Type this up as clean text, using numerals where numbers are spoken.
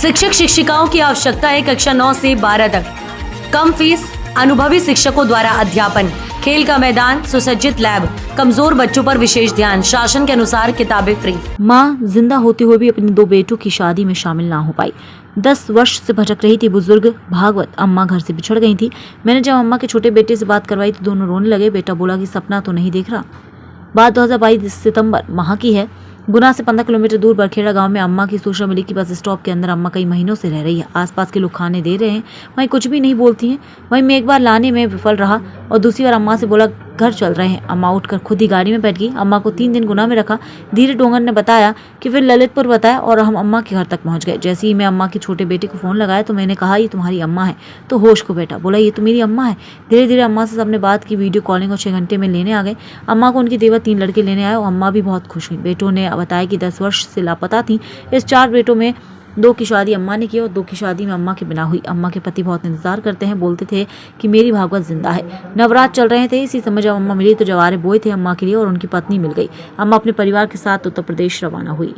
शिक्षक शिक्षिकाओं की आवश्यकता है कक्षा 9 से 12 तक। कम फीस, अनुभवी शिक्षकों द्वारा अध्यापन, खेल का मैदान, सुसज्जित लैब, कमजोर बच्चों पर विशेष ध्यान, शासन के अनुसार किताबें फ्री। माँ जिंदा होते हुए भी अपने 2 बेटों की शादी में शामिल ना हो पाई। 10 वर्ष से भटक रही थी बुजुर्ग भागवत अम्मा, घर से बिछड़ गई थी। मैंने जब अम्मा के छोटे बेटे से बात करवाई तो दोनों रोने लगे। बेटा बोला कि सपना तो नहीं देख रहा। बात 2022 सितंबर माह की है। गुना से 15 किलोमीटर दूर बरखेड़ा गांव में अम्मा की सूचना मिली कि बस स्टॉप के अंदर अम्मा कई महीनों से रह रही है। आसपास के लोग खाने दे रहे हैं, वहीं कुछ भी नहीं बोलती हैं। वहीं मैं एक बार लाने में विफल रहा और दूसरी बार अम्मा से बोला घर चल रहे हैं। अम्मा उठकर खुद ही गाड़ी में बैठ गई। अम्मा को 3 दिन गुना में रखा। धीरे डोंगर ने बताया कि फिर ललितपुर बताया और हम अम्मा के घर तक पहुंच गए। जैसे ही मैं अम्मा के छोटे बेटे को फोन लगाया तो मैंने कहा ये तुम्हारी अम्मा है। तो होश को बेटा बोला ये तो मेरी अम्मा है। धीरे धीरे अम्मा से सबने बात की, वीडियो कॉलिंग और 6 घंटे में लेने आ गए। अम्मा को उनकी देवर 3 लड़के लेने आए और अम्मा भी बहुत खुश हुई। बेटों ने बताया कि 10 वर्ष से लापता थी। इस 4 बेटों में 2 की शादी अम्मा ने की और 2 की शादी में अम्मा के बिना हुई। अम्मा के पति बहुत इंतजार करते हैं, बोलते थे कि मेरी भागवत जिंदा है। नवरात्र चल रहे थे, इसी समय जब अम्मा मिली तो जवारे बोए थे अम्मा के लिए और उनकी पत्नी मिल गई। अम्मा अपने परिवार के साथ उत्तर प्रदेश रवाना हुई।